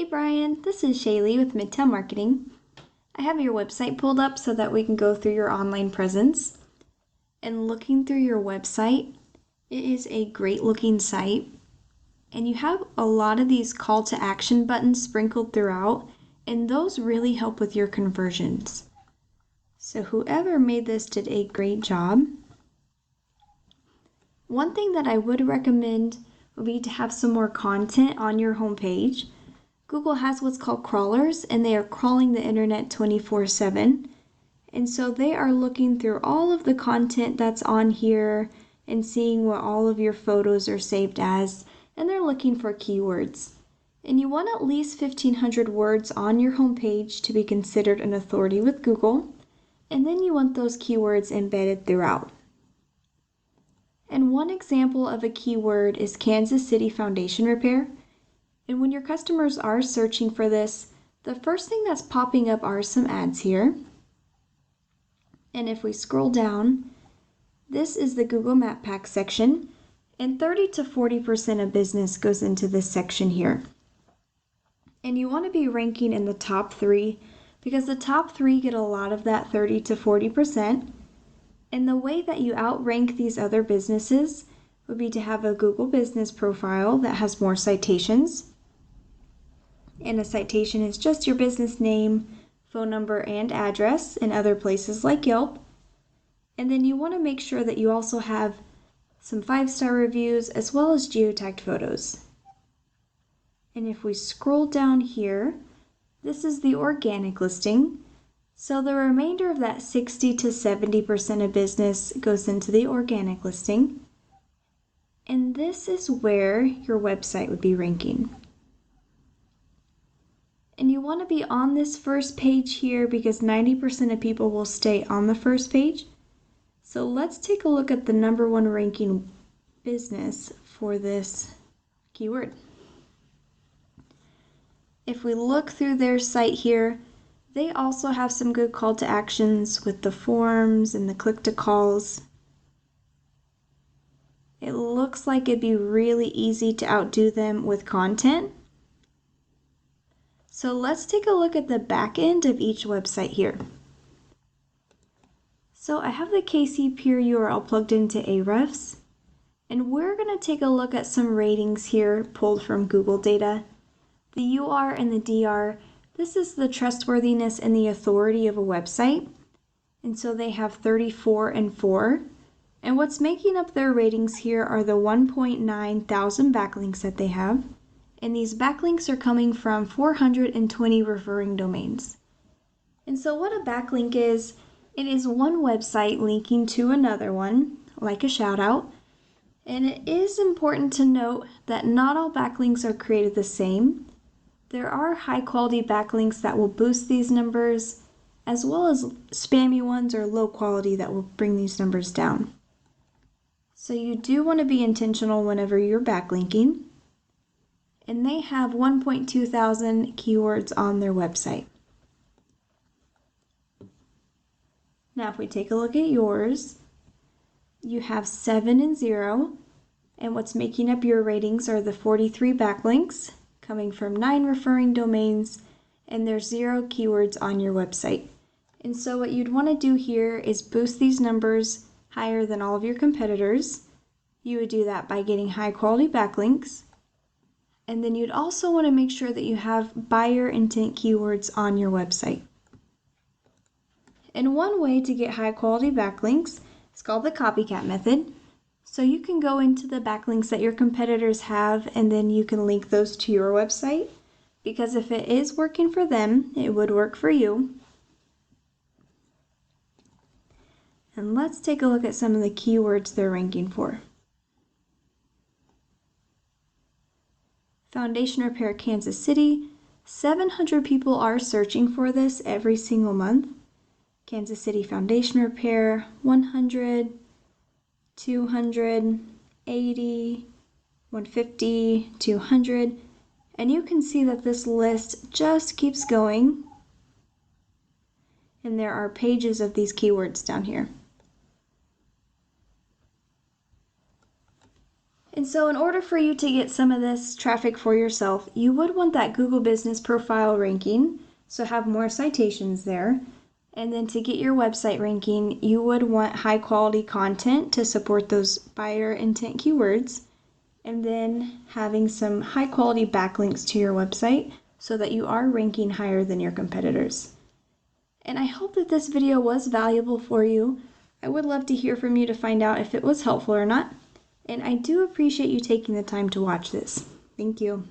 Hey Brian, this is Shaelee with Midtown Marketing. I have your website pulled up so that we can go through your online presence. And looking through your website, it is a great looking site. And you have a lot of these call to action buttons sprinkled throughout, and those really help with your conversions. So whoever made this did a great job. One thing that I would recommend would be to have some more content on your homepage. Google has what's called crawlers, and they are crawling the internet 24/7. And so they are looking through all of the content that's on here and seeing what all of your photos are saved as, and they're looking for keywords. And you want at least 1,500 words on your homepage to be considered an authority with Google, and then you want those keywords embedded throughout. And one example of a keyword is Kansas City foundation repair. And when your customers are searching for this, the first thing that's popping up are some ads here. And if we scroll down, this is the Google Map Pack section, and 30 to 40% of business goes into this section here. And you want to be ranking in the top 3 because the top 3 get a lot of that 30 to 40%. And the way that you outrank these other businesses would be to have a Google business profile that has more citations. And a citation is just your business name, phone number, and address in other places like Yelp. And then you want to make sure that you also have some 5-star reviews as well as geotagged photos. And if we scroll down here, this is the organic listing. So the remainder of that 60 to 70% of business goes into the organic listing. And this is where your website would be ranking. And you want to be on this first page here because 90% of people will stay on the first page. So let's take a look at the #1 ranking business for this keyword. If we look through their site here, they also have some good call to actions with the forms and the click to calls. It looks like it'd be really easy to outdo them with content. So let's take a look at the back end of each website here. So I have the KC Pier URL plugged into Ahrefs, and we're going to take a look at some ratings here pulled from Google data. The UR and the DR, this is the trustworthiness and the authority of a website, and so they have 34 and 4. And what's making up their ratings here are the 1.9 thousand backlinks that they have. And these backlinks are coming from 420 referring domains. And so what a backlink is, it is one website linking to another one, like a shout out. And it is important to note that not all backlinks are created the same. There are high quality backlinks that will boost these numbers, as well as spammy ones or low quality that will bring these numbers down. So you do want to be intentional whenever you're backlinking. And they have 1.2 thousand keywords on their website. Now if we take a look at yours, you have 7 and 0, and what's making up your ratings are the 43 backlinks coming from 9 referring domains, and there's 0 keywords on your website. And so what you'd want to do here is boost these numbers higher than all of your competitors. You would do that by getting high quality backlinks. And then you'd also want to make sure that you have buyer intent keywords on your website. And one way to get high quality backlinks is called the copycat method. So you can go into the backlinks that your competitors have, and then you can link those to your website. Because if it is working for them, it would work for you. And let's take a look at some of the keywords they're ranking for. Foundation repair Kansas City, 700 people are searching for this every single month. Kansas City foundation repair, 100, 200, 80, 150, 200. And you can see that this list just keeps going. And there are pages of these keywords down here. And so in order for you to get some of this traffic for yourself, you would want that Google Business Profile ranking, so have more citations there. And then to get your website ranking, you would want high quality content to support those buyer intent keywords. And then having some high quality backlinks to your website so that you are ranking higher than your competitors. And I hope that this video was valuable for you. I would love to hear from you to find out if it was helpful or not. And I do appreciate you taking the time to watch this. Thank you.